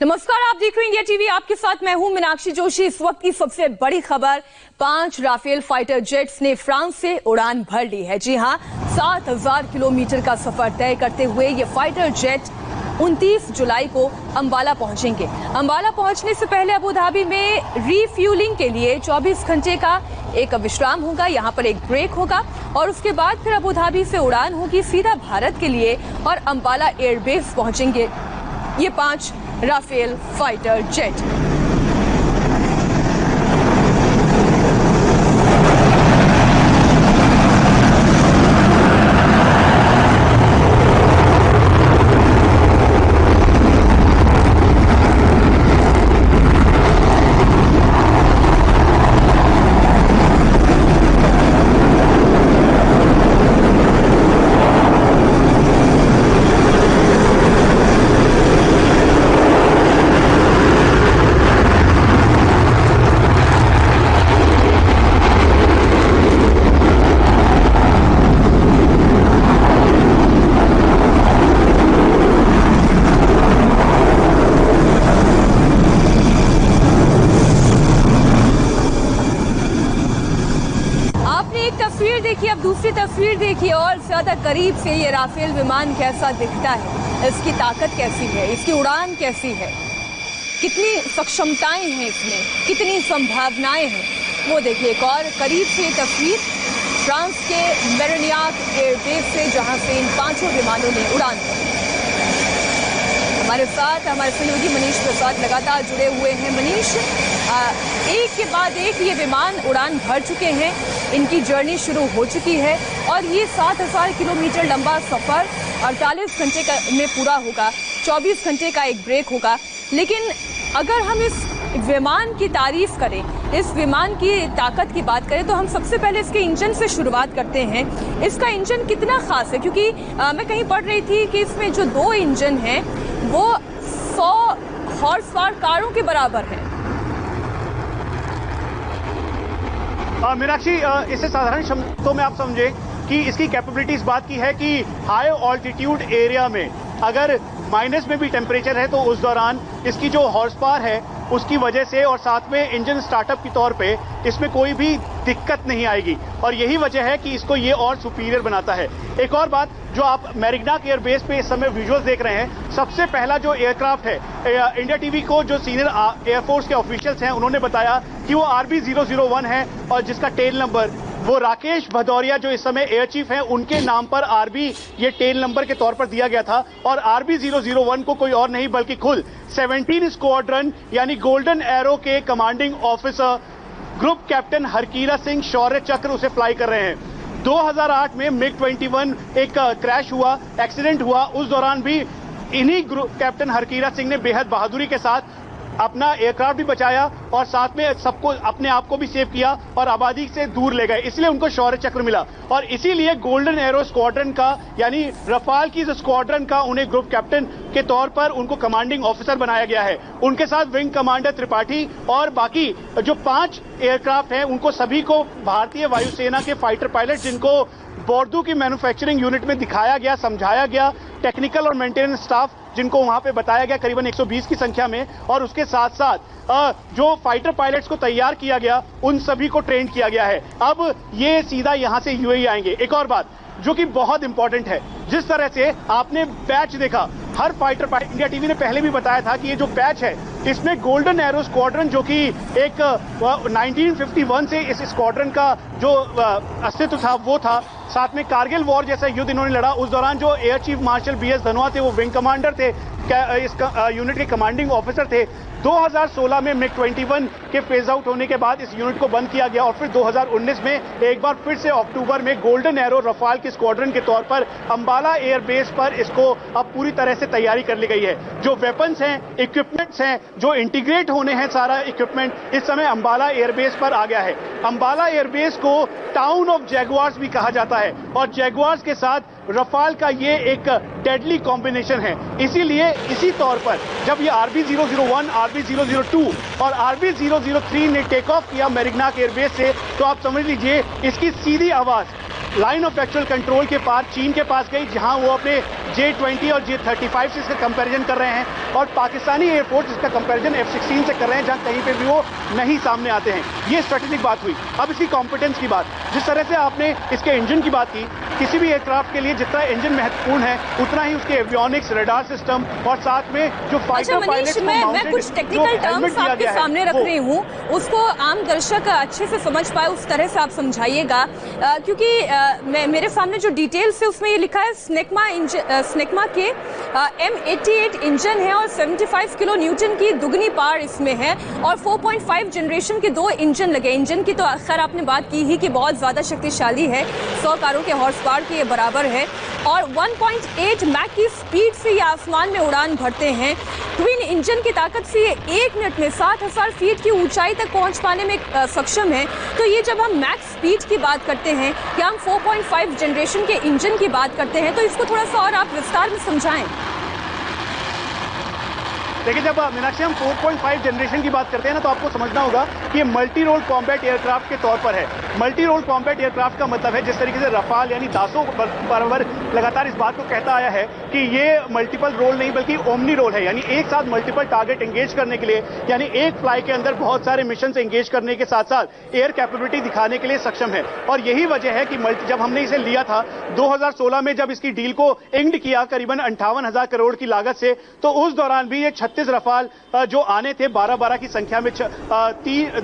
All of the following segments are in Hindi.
नमस्कार, आप देख रहे हैं इंडिया टीवी। आपके साथ मैं हूं मीनाक्षी जोशी। इस वक्त की सबसे बड़ी खबर, 5 राफेल फाइटर जेट्स ने फ्रांस से उड़ान भर ली है। जी हां, 7000 किलोमीटर का सफर तय करते हुए ये फाइटर जेट 29 जुलाई को अंबाला पहुंचेंगे। अंबाला पहुंचने से पहले अबू धाबी में रीफ्यूलिंग के लिए 24 घंटे का एक विश्राम होगा। यहां पर एक ब्रेक होगा और उसके बाद फिर अबू धाबी से उड़ान होगी सीधा भारत के लिए और अंबाला एयरबेस पहुंचेंगे ये 5 राफेल फाइटर जेट। तस्वीर देखिए, अब दूसरी तस्वीर देखिए और ज्यादा करीब से ये राफेल विमान कैसा दिखता है, इसकी ताकत कैसी है, इसकी उड़ान कैसी है, कितनी सक्षमताएं हैं इसमें, कितनी संभावनाएं हैं, वो देखिए। एक और करीब से ये तस्वीर फ्रांस के मेरिग्नाक एयरबेस से, जहां से इन 5 विमानों ने उड़ान भरी। हमारे साथ हमारे सहयोगी मनीष प्रसाद लगातार जुड़े हुए हैं। मनीष, एक के बाद एक ये विमान उड़ान भर चुके हैं, इनकी जर्नी शुरू हो चुकी है और ये 7000 किलोमीटर लंबा सफर 48 घंटे में पूरा होगा। 24 घंटे का एक ब्रेक होगा। लेकिन अगर हम इस विमान की तारीफ करें, इस विमान की ताकत की बात करें, तो हम सबसे पहले इसके इंजन से शुरुआत करते हैं। इसका इंजन कितना खास है? क्योंकि मैं कहीं पढ़ रही थी कि इसमें जो 2 इंजन हैं वो 100 हॉर्स पावर कारों के बराबर हैं। मीनाक्षी, इससे साधारण शब्दों में आप समझें कि इसकी कैपेबिलिटी इस बात की है कि हाई ऑल्टीट्यूड एरिया में अगर माइनस में भी टेम्परेचर है तो उस दौरान इसकी जो हॉर्स पावर है उसकी वजह से और साथ में इंजन स्टार्टअप के तौर पे इसमें कोई भी दिक्कत नहीं आएगी और यही वजह है कि इसको ये और सुपीरियर बनाता है। एक और बात, जो आप मेरिग्नाक एयरबेस पे इस समय विजुअल्स देख रहे हैं, सबसे पहला जो एयरक्राफ्ट है, इंडिया टीवी को जो सीनियर एयरफोर्स के ऑफिशियल्स हैं उन्होंने बताया कि वो RB001 है और जिसका टेल नंबर वो राकेश भदौरिया जो इस समय एयर चीफ हैं उनके नाम पर RB ये टेल नंबर के तौर पर दिया गया था और RB001 को कोई और नहीं बल्कि खुद 17 स्क्वाड्रन यानी गोल्डन एरो के commanding officer group captain Harkirat Singh Shaurya Chakra उसे फ्लाई कर रहे हैं। 2008 में MiG-21 एक क्रैश हुआ, एक्सीडेंट हुआ, उस दौरान भी इन्हीं ग्रुप कैप्टन हरकीरा सिंह ने बेहद बहादुरी के साथ अपना एयरक्राफ्ट भी बचाया और साथ में सबको, अपने आप को भी सेव किया और आबादी से दूर ले गए, इसलिए उनको शौर्य चक्र मिला और इसीलिए गोल्डन एरो स्क्वाड्रन का यानी रफाल की स्क्वाड्रन का उन्हें ग्रुप कैप्टन के तौर पर उनको कमांडिंग ऑफिसर बनाया गया है। उनके साथ विंग कमांडर त्रिपाठी और बाकी जो 5 एयरक्राफ्ट हैं उनको सभी को भारतीय वायुसेना के फाइटर पायलट, जिनको बोर्दू की मैन्युफैक्चरिंग यूनिट में दिखाया गया, समझाया गया, टेक्निकल और मेंटेनेंस स्टाफ जिनको वहां पे बताया गया करीबन 120 की संख्या में, और उसके साथ साथ जो फाइटर पायलट्स को तैयार किया गया उन सभी को ट्रेन किया गया है। अब ये सीधा यहां से UAE आएंगे। एक और बात जो कि बहुत इंपॉर्टेंट है, जिस तरह से आपने बैच देखा, हर फाइटर पायलट, इंडिया टीवी ने पहले भी बताया था कि ये जो बैच है इसमें गोल्डन एरो स्क्वाड्रन जो कि एक 1951 से इस स्क्वाड्रन का जो अस्तित्व था वो था, साथ में कारगिल वॉर जैसा युद्ध इन्होंने लड़ा, उस दौरान जो air chief marshal BS Dhanoa थे वो विंग कमांडर थे, इस यूनिट के कमांडिंग ऑफिसर थे। 2016 में MiG-21 के फेज आउट होने के बाद इस यूनिट को बंद किया गया और फिर 2019 में एक बार फिर से अक्टूबर में गोल्डन एरो रफाल की स्क्वाड्रन के तौर पर अंबाला एयरबेस पर इसको अब पूरी तरह से तैयारी कर ली गई है। जो वेपन्स हैं, इक्विपमेंट्स हैं, जो इंटीग्रेट होने हैं, सारा इक्विपमेंट इस समय अंबाला एयरबेस पर आ गया है। अंबाला एयरबेस को टाउन ऑफ जैगुआर्स भी कहा जाता है और जैगुआर्स के साथ रफाल का ये एक डेडली कॉम्बिनेशन है। इसीलिए इसी तौर पर जब ये RB001, RB002 और RB003 ने टेक ऑफ किया मेरिग्नाक एयरबेस से, तो आप समझ लीजिए इसकी सीधी आवाज लाइन ऑफ एक्चुअल कंट्रोल के पास चीन के पास गई, जहां वो अपने J-20 और J-35 से इसका कंपैरिजन कर रहे हैं, और पाकिस्तानी एयरफोर्स इसका कंपैरिजन F-16 से कर रहे हैं, जहां कहीं पे भी वो नहीं सामने आते हैं। ये स्ट्रेटेजिक बात हुई। अब इसकी कॉम्पिटेंस की बात, जिस तरह से आपने इसके इंजन की बात की, किसी भी एयरक्राफ्ट के लिए जितना इंजन महत्वपूर्ण है उतना ही उसके एवियोनिक्स, रडार सिस्टम और साथ में जो फाइटर पायलट्स मैं कुछ टेक्निकल टर्म्स आपके सामने रख रही हूँ, उसको आम दर्शक अच्छे से समझ पाए उस तरह से आप समझाइएगा, क्योंकि मेरे सामने जो डिटेल्स है उसमें ये लिखा है स्नेकमा के M88 इंजन है और 75 किलो न्यूटन की दुगनी पावर इसमें है और 4.5 जनरेशन के 2 इंजन लगे। इंजन की तो खैर आपने बात की ही कि बहुत ज्यादा शक्तिशाली है, 100 कारों के हॉर्स पावर के बराबर है और 1.8 मैक की स्पीड से ये आसमान में उड़ान भरते हैं। ट्विन इंजन की ताकत से ये 1 मिनट में 7000 फीट की ऊंचाई तक पहुंच पाने में सक्षम है। तो ये जब हम मैक्स स्पीड की बात करते हैं या हम 4.5 जनरेशन के इंजन की बात करते हैं, तो इसको थोड़ा सा और आप विस्तार में समझाएं। देखिए, जब मीनाक्षी हम 4.5 जनरेशन की बात करते हैं ना, तो आपको समझना होगा कि ये मल्टी रोल कॉम्बैट एयरक्राफ्ट के तौर पर है। मल्टी रोल कॉम्बैट एयरक्राफ्ट का मतलब है, जिस तरीके से रफाल यानी दासो बराबर लगातार इस बात को कहता आया है कि ये मल्टीपल रोल नहीं बल्कि ओमनी रोल है, यानी एक साथ मल्टीपल टारगेट एंगेज करने के लिए, यानी एक फ्लाई के अंदर बहुत सारे मिशन से एंगेज करने के साथ साथ एयर कैपेबिलिटी दिखाने के लिए सक्षम है। और यही वजह है कि जब हमने इसे लिया था 2016 में, जब इसकी डील को इंड किया करीबन 58,000 करोड़ की लागत से, तो उस दौरान भी ये 36 रफाल जो आने थे 12-12 की संख्या में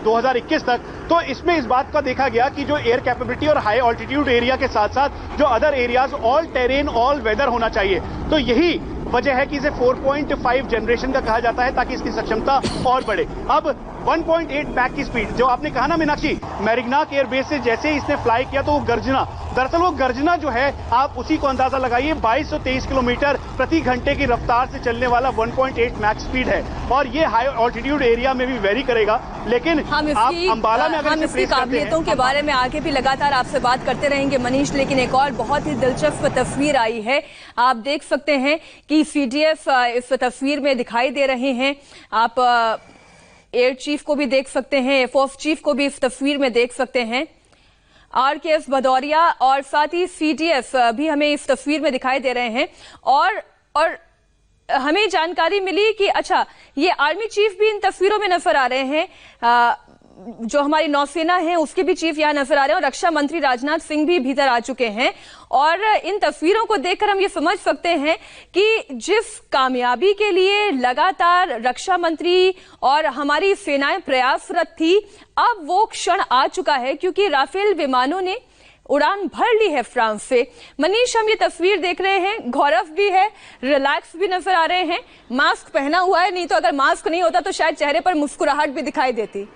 2021 तक, तो इसमें इस बात का देखा गया कि जो एयर कैपेबिलिटी और हाई ऑल्टीट्यूड एरिया के साथ साथ जो other areas all terrain all weather होना चाहिए। तो यही वजह है कि इसे 4.5 जनरेशन का कहा जाता है, ताकि इसकी सक्षमता और बढ़े। अब 1.8 मैक की स्पीड, जो आपने कहा ना मीनाक्षी, मैरिग्नाक एयरबेस से जैसे ही इसने फ्लाई किया तो वो गर्जना, दरअसल वो गर्जना जो है आप उसी को अंदाजा लगाइए, 2223 किलोमीटर प्रति घंटे की रफ्तार से चलने वाला 1.8 मैक स्पीड है। और ये हाई ऑल्टीट्यूड एरिया में भी वेरी करेगा। लेकिन आप अंबाला में अगर इसकी काबिलियतों के बारे में आगे भी लगातार आपसे बात करते रहेंगे मनीष, लेकिन एक और बहुत ही दिलचस्प तस्वीर आई है। आप देख सकते हैं कि CDF इस तस्वीर में दिखाई दे रहे हैं। आप एयर चीफ को भी देख सकते हैं, एयरफोर्स चीफ को भी इस तस्वीर में देख सकते हैं, RKS भदौरिया और साथ ही CDF भी हमें इस तस्वीर में दिखाई दे रहे हैं। और हमें जानकारी मिली कि अच्छा, ये आर्मी चीफ भी इन तस्वीरों में नजर आ रहे हैं, जो हमारी नौसेना है उसके भी चीफ यहाँ नजर आ रहे हैं और रक्षा मंत्री राजनाथ सिंह भी भीतर आ चुके हैं। और इन तस्वीरों को देखकर हम ये समझ सकते हैं कि जिस कामयाबी के लिए लगातार रक्षा मंत्री और हमारी सेनाएं प्रयासरत थी, अब वो क्षण आ चुका है, क्योंकि राफेल विमानों ने उड़ान भर ली है फ्रांस से। मनीष, हम ये तस्वीर देख रहे हैं, गौरव भी है, रिलैक्स भी नजर आ रहे हैं, मास्क पहना हुआ है, नहीं तो अगर मास्क नहीं होता तो शायद चेहरे पर मुस्कुराहट भी दिखाई देती।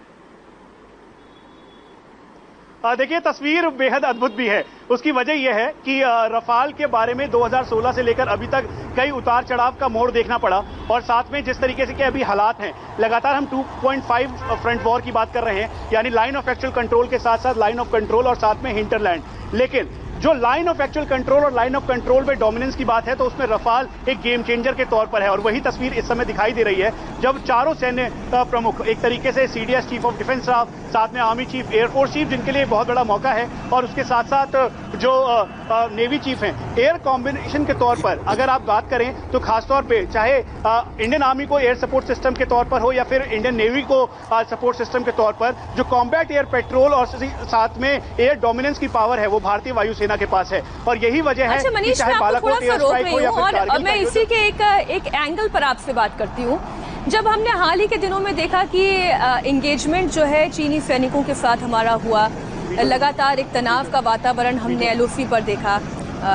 देखिए, तस्वीर बेहद अद्भुत भी है। उसकी वजह यह है कि रफाल के बारे में 2016 से लेकर अभी तक कई उतार चढ़ाव का मोड़ देखना पड़ा, और साथ में जिस तरीके से कि अभी हालात हैं, लगातार हम 2.5 फ्रंट वॉर की बात कर रहे हैं, यानी लाइन ऑफ एक्चुअल कंट्रोल के साथ साथ लाइन ऑफ कंट्रोल और साथ में हिंटरलैंड। लेकिन जो लाइन ऑफ एक्चुअल कंट्रोल और लाइन ऑफ कंट्रोल में डोमिनेंस की बात है, तो उसमें रफाल एक गेम चेंजर के तौर पर है। और वही तस्वीर इस समय दिखाई दे रही है, जब चारों सैन्य प्रमुख, एक तरीके से CDS chief of defence staff, साथ में आर्मी चीफ, एयरफोर्स चीफ, जिनके लिए बहुत बड़ा मौका है, और उसके साथ साथ जो नेवी चीफ हैं, एयर कॉम्बिनेशन के तौर पर अगर आप बात करें तो खासतौर पे चाहे इंडियन आर्मी को एयर सपोर्ट सिस्टम के तौर पर हो या फिर इंडियन नेवी को सपोर्ट सिस्टम के तौर पर, जो कॉम्बैट एयर पेट्रोल और साथ में एयर डोमिनेंस की पावर है, वो भारतीय वायुसेना के पास है। और यही वजह है कि चाहे बालाकोट एयर स्ट्राइक हो या फिर कारगिल, और मैं इसी के एक एंगल पर आपसे बात करती हूँ। जब हमने हाल ही के दिनों में देखा कि एंगेजमेंट जो है चीनी सैनिकों के साथ हमारा हुआ, लगातार एक तनाव का वातावरण हमने LOC पर देखा,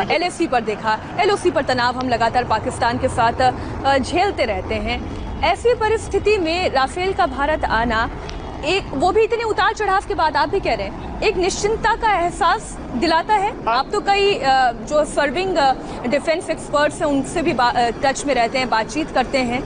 LAC पर देखा, LOC पर तनाव हम लगातार पाकिस्तान के साथ झेलते रहते हैं। ऐसी परिस्थिति में राफेल का भारत आना, एक वो भी इतने उतार चढ़ाव के बाद, आप भी कह रहे हैं, एक निश्चिंतता का एहसास दिलाता है। आप तो कई जो सर्विंग डिफेंस एक्सपर्ट्स हैं उनसे भी टच में रहते हैं, बातचीत करते हैं।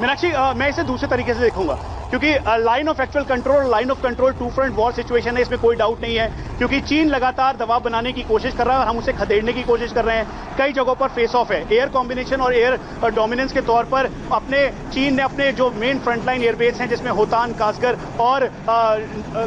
मीनाक्षी, मैं इसे दूसरे तरीके से देखूंगा, क्योंकि line of actual control, line of control 2 front war situation है, इसमें कोई डाउट नहीं है, क्योंकि चीन लगातार दबाव बनाने की कोशिश कर रहा है और हम उसे खदेड़ने की कोशिश कर रहे हैं। कई जगहों पर फेस ऑफ है, एयर कॉम्बिनेशन और एयर डोमिनेंस के तौर पर अपने चीन ने अपने जो मेन फ्रंटलाइन एयरबेस हैं जिसमें होतान, कासगर और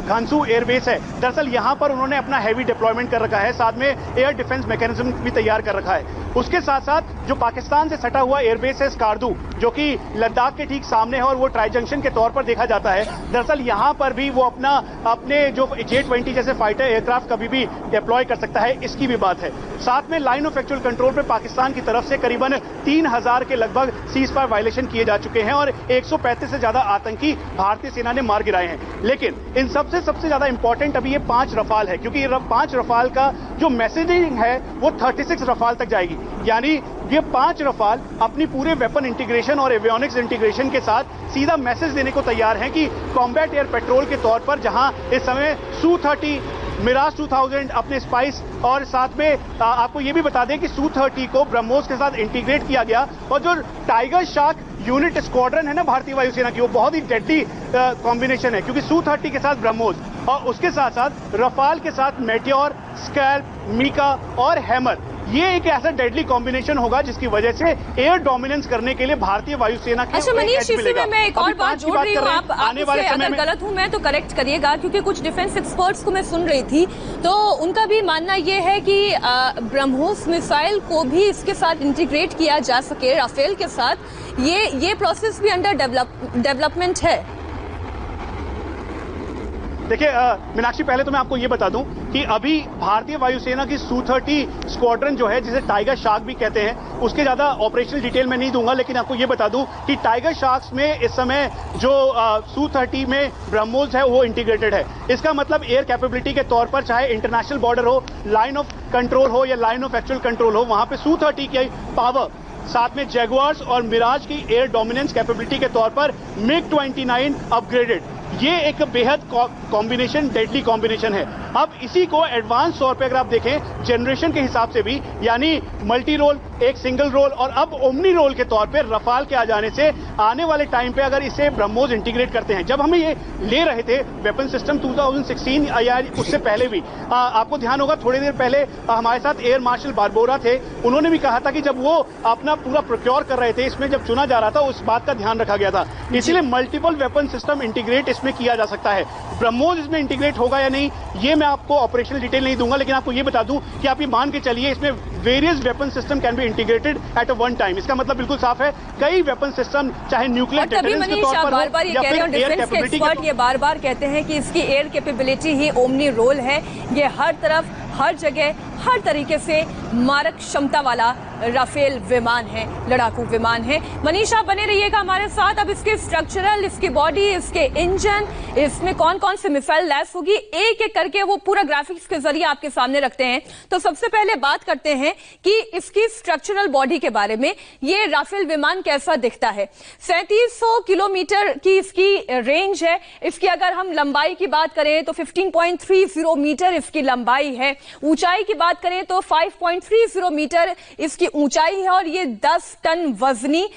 घानसू एयरबेस है, दरअसल यहां पर उन्होंने अपना हैवी डिप्लॉयमेंट कर रखा है, साथ में एयर डिफेंस मैकेनिज्म भी तैयार कर रखा है। उसके साथ साथ जो पाकिस्तान से सटा हुआ एयरबेस है स्कार्दू, जो कि लद्दाख के ठीक सामने है और वो ट्राई जंक्शन के तौर पर देखा जाता है, दरअसल यहां पर भी वो अपने जो J-20 जैसे फाइटर एयरक्राफ्ट कभी भी डिप्लॉय कर सकता है, इसकी भी बात है। साथ में लाइन ऑफ एक्चुअल कंट्रोल पे पाकिस्तान की तरफ से करीबन 3000 के लगभग सीजफायर वायलेशन किए जा चुके हैं और 135 से ज्यादा आतंकी भारतीय सेना ने मार गिराए हैं। लेकिन इन सबसे ज्यादा इंपॉर्टेंट अभी ये 5 रफाल है, क्योंकि ये 5 रफाल का जो मैसेजिंग है वो 36 रफाल तक जाएगी। यानी ये 5 रफाल अपनी पूरे वेपन इंटीग्रेशन और एवियोनिक्स इंटीग्रेशन के साथ सीधा मैसेज देने को तैयार हैं कि कॉम्बैट एयर पेट्रोल के तौर पर जहां इस समय Su-30 मिराज 2000 अपने स्पाइस और साथ में आपको ये भी बता दें कि Su-30 को ब्रह्मोस के साथ इंटीग्रेट किया गया और जो टाइगर शार्क यूनिट स्क्वाड्रन है ना भारतीय वायुसेना की, वो बहुत ही डेडली कॉम्बिनेशन है, क्योंकि Su-30 के साथ ब्रह्मोस और उसके साथ साथ रफाल के साथ मेटियोर, स्कैल्प, मीका और हैमर, ये एक ऐसा डेडली कॉम्बिनेशन होगा जिसकी वजह से एयर डोमिनेंस करने के लिए भारतीय वायुसेना के अच्छा मनीष, इसी में मैं एक और बात जोड़ रही हूँ, आप अगर गलत हूँ मैं तो करेक्ट करिएगा, क्योंकि कुछ डिफेंस एक्सपर्ट्स को मैं सुन रही थी तो उनका भी मानना ये है कि ब्रह्मोस मिसाइल को भी इसके साथ इंटीग्रेट किया जा सके राफेल के साथ, ये प्रोसेस भी अंडर डेवलपमेंट है। देखिए मीनाक्षी, पहले तो मैं आपको ये बता दूं कि अभी भारतीय वायुसेना की Su-30 स्क्वाड्रन जो है, जिसे टाइगर शार्क भी कहते हैं, उसके ज्यादा ऑपरेशनल डिटेल में नहीं दूंगा, लेकिन आपको ये बता दूं कि टाइगर शार्क्स में इस समय जो Su-30 में ब्रह्मोस है वो इंटीग्रेटेड है। इसका मतलब एयर कैपेबिलिटी के तौर पर चाहे इंटरनेशनल बॉर्डर हो, लाइन ऑफ कंट्रोल हो या लाइन ऑफ एक्चुअल कंट्रोल हो, वहां पे Su-30 की पावर साथ में जैगुआर्स और मिराज की एयर डोमिनेंस कैपेबिलिटी के तौर पर MiG-29 अपग्रेडेड, ये एक बेहद कॉम्बिनेशन, डेडली कॉम्बिनेशन है। अब इसी को एडवांस तौर पे अगर आप देखें जनरेशन के हिसाब से भी, यानी मल्टी रोल, एक सिंगल रोल और अब ओमनी रोल के तौर पे रफाल के आ जाने से आने वाले टाइम पे अगर इसे ब्रह्मोस इंटीग्रेट करते हैं, जब हम ये ले रहे थे वेपन सिस्टम 2016 या उससे पहले भी, आपको ध्यान होगा थोड़ी देर पहले हमारे साथ एयर मार्शल बारबोरा थे, उन्होंने भी कहा था कि जब वो अपना पूरा प्रोक्योर कर रहे थे, इसमें जब चुना जा रहा था उस बात का ध्यान रखा गया था। इसीलिए मल्टीपल वेपन सिस्टम इंटीग्रेट इसमें किया जा सकता है। ब्रह्मोस इसमें इंटीग्रेट होगा या नहीं ये मैं आपको ऑपरेशनल डिटेल नहीं दूंगा, लेकिन आपको ये बता दूं कि आप ये मान के चलिए इसमें various weapon system can be integrated at a one time. इसका मतलब बिल्कुल साफ है, कई वेपन सिस्टम चाहे न्यूक्लियर डिफेंस के तौर पर हो या फिर एयर कैपेबिलिटी, ये बार-बार कहते हैं कि इसकी एयर कैपेबिलिटी ही ओमनी रोल है, ये हर तरफ, हर जगह, हर तरीके से मारक क्षमता वाला राफेल विमान है, लड़ाकू विमान है। मनीषा बने रहिएगा हमारे साथ। अब इसके स्ट्रक्चरल, इसकी बॉडी, इसके इंजन, इसमें कौन कौन से मिसाइल लैस होगी, एक एक करके वो पूरा ग्राफिक्स के जरिए आपके सामने रखते हैं। तो सबसे पहले बात करते हैं कि इसकी स्ट्रक्चरल बॉडी के बारे में, ये राफेल विमान कैसा दिखता है। 3700 किलोमीटर की इसकी रेंज है। इसकी अगर हम लंबाई की बात करें तो 15.30 मीटर इसकी लंबाई है। ऊंचाई की बात करें तो 5.30 मीटर इसकी ऊंचाई है और ये 10 टन वजनी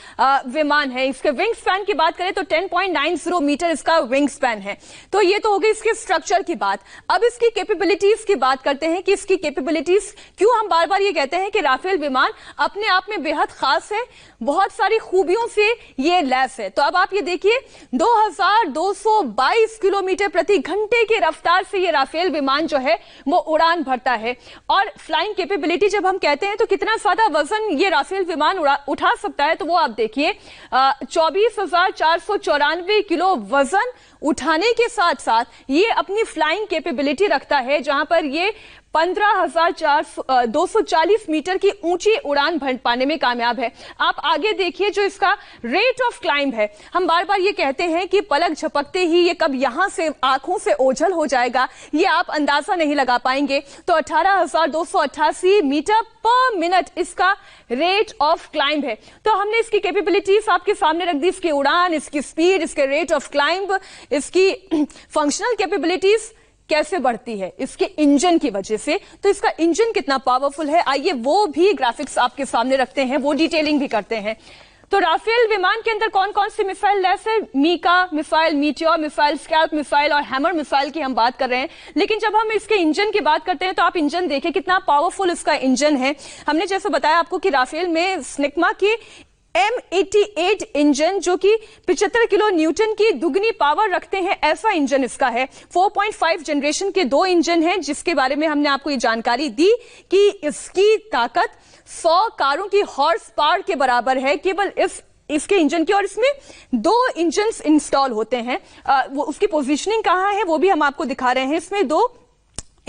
विमान है। इसके विंग स्पैन की बात करें तो 10.90 मीटर इसका विंग स्पैन है। तो ये तो हो गई इसके स्ट्रक्चर की बात। अब इसकी कैपेबिलिटीज की बात करते हैं कि इसकी कैपेबिलिटीज, क्यों हम बार बार ये कहते हैं कि राफेल विमान अपने आप में बेहद खास है, बहुत सारी खूबियों से ये लैस है। तो अब आप ये देखिए 2222 किलोमीटर प्रति घंटे की रफ्तार से ये राफेल विमान जो है वो उड़ान भरता है। और फ्लाइंग कैपेबिलिटी जब हम कहते हैं तो कितना ज्यादा वजन ये राफेल विमान उठा सकता है, तो वो आप देखिए 24,494 किलो वजन उठाने के साथ साथ ये अपनी फ्लाइंग कैपेबिलिटी रखता है, जहां पर ये 15,240 मीटर की ऊंची उड़ान भर पाने में कामयाब है। आप आगे देखिए जो इसका रेट ऑफ क्लाइंब है, हम बार बार ये कहते हैं कि पलक झपकते ही ये कब यहां से आंखों से ओझल हो जाएगा ये आप अंदाजा नहीं लगा पाएंगे। तो 18,288 मीटर पर मिनट इसका रेट ऑफ क्लाइंब है। तो हमने इसकी कैपेबिलिटीज आपके सामने रख दी, इसकी उड़ान, इसकी स्पीड, इसके रेट ऑफ क्लाइंब, इसकी फंक्शनल कैपेबिलिटीज कैसे बढ़ती है इसके इंजन की वजह से। तो इसका इंजन कितना पावरफुल है, आइए वो भी ग्राफिक्स आपके सामने रखते हैं, वो डिटेलिंग भी करते हैं। तो राफेल विमान के अंदर कौन कौन सी मिसाइल लैस है? MICA missile, Meteor missile, SCALP missile और हैमर मिसाइल की हम बात कर रहे हैं। लेकिन जब हम इसके इंजन की बात करते हैं तो आप इंजन देखें कितना पावरफुल इसका इंजन है। हमने जैसे बताया आपको कि राफेल में स्निग्मा की M88 इंजन जो कि 75 किलो न्यूटन की दुगनी पावर रखते हैं, ऐसा इंजन इसका है। 4.5 जनरेशन के 2 इंजन हैं, जिसके बारे में हमने आपको ये जानकारी दी कि इसकी ताकत 100 कारों की हॉर्स पावर के बराबर है केवल इसके इंजन की। और इसमें 2 इंजन इंस्टॉल होते हैं। वो उसकी पोजीशनिंग कहां है वो भी हम आपको दिखा रहे हैं। इसमें 2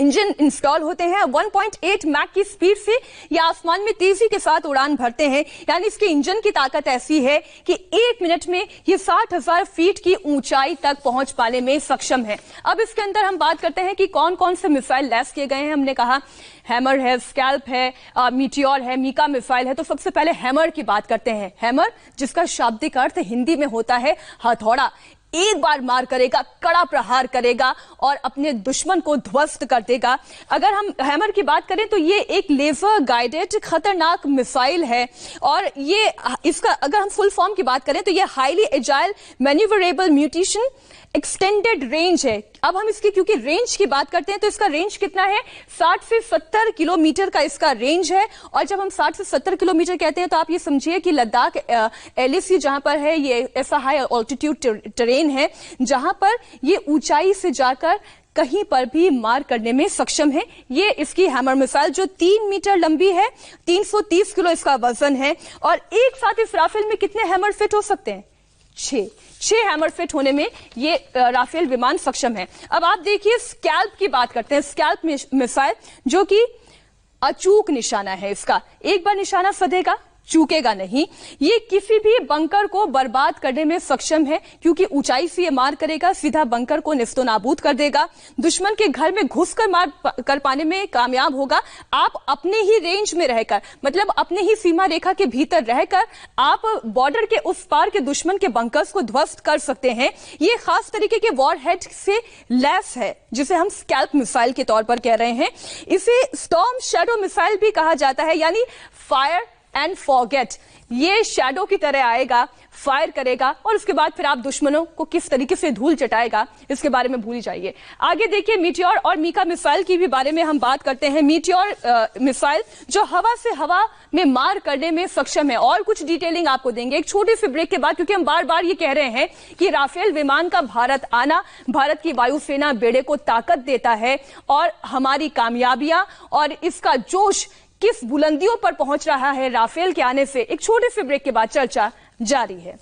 इंजन इंस्टॉल होते हैं। 1.8 मैक की स्पीड से ये आसमान में तेजी के साथ उड़ान भरते हैं। यानी इसके इंजन की ताकत ऐसी है कि 1 मिनट में ये 60,000 फीट की ऊंचाई तक पहुंच पाने में सक्षम है। अब इसके अंदर हम बात करते हैं कि कौन कौन से मिसाइल लैस किए गए हैं। हमने कहा हैमर है, स्कैल्प है, मीटियोर है, मीका मिसाइल है। तो सबसे पहले हैमर की बात करते हैं। हैमर जिसका शाब्दिक अर्थ हिंदी में होता है हथौड़ा, एक बार मार करेगा, कड़ा प्रहार करेगा और अपने दुश्मन को ध्वस्त कर देगा। अगर हम हैमर की बात करें तो ये एक लेजर गाइडेड खतरनाक मिसाइल है। और ये इसका अगर हम फुल फॉर्म की बात करें तो ये highly agile manoeuvrable mutation extended range है। अब हम इसकी क्योंकि रेंज की बात करते हैं तो इसका रेंज कितना है, 60 से 70 किलोमीटर का इसका रेंज है। और जब हम 60 से 70 किलोमीटर कहते हैं तो आप ये समझिए कि लद्दाख LAC जहां पर है, ये ऐसा हाई ऑल्टीट्यूड टेरेन है जहां पर ये ऊंचाई से जाकर कहीं पर भी मार करने में सक्षम है। ये इसकी हैमर मिसाइल जो 3 मीटर लंबी है, 330 किलो इसका वजन है। और एक साथ इस राफेल में कितने हैमर फिट हो सकते हैं? 6 हैमर फिट होने में ये राफेल विमान सक्षम है। अब आप देखिए स्कैल्प की बात करते हैं। स्कैल्प मिसाइल जो कि अचूक निशाना है इसका, एक बार निशाना सधेगा, चूकेगा नहीं। ये किसी भी बंकर को बर्बाद करने में सक्षम है क्योंकि ऊंचाई से ये मार करेगा, सीधा बंकर को निस्तो नाबूद कर देगा। दुश्मन के घर में घुसकर मार कर पाने में कामयाब होगा। आप अपने ही रेंज में रहकर, मतलब अपने ही सीमा रेखा के भीतर रहकर आप बॉर्डर के उस पार के दुश्मन के बंकर्स को ध्वस्त कर सकते हैं। ये खास तरीके के वॉरहेड से लैस है जिसे हम स्कैल्प मिसाइल के तौर पर कह रहे हैं। इसे स्टॉर्म शैडो मिसाइल भी कहा जाता है, यानी फायर एंड फॉरगेट। ये शैडो की तरह आएगा, फायर करेगा और उसके बाद फिर आप दुश्मनों को किस तरीके से धूल चटाएगा इसके बारे में भूल जाइए। आगे देखिए मीटियोर और मीका मिसाइल की भी बारे में हम बात करते हैं। मीटियोर मिसाइल जो हवा से हवा में मार करने में सक्षम है। और कुछ डिटेलिंग आपको देंगे एक छोटे से ब्रेक के बाद, क्योंकि हम बार बार ये कह रहे हैं कि राफेल विमान का भारत आना भारत की वायुसेना बेड़े को ताकत देता है। और हमारी कामयाबियां और इसका जोश किस बुलंदियों पर पहुंच रहा है राफेल के आने से, एक छोटे से ब्रेक के बाद चर्चा जारी है।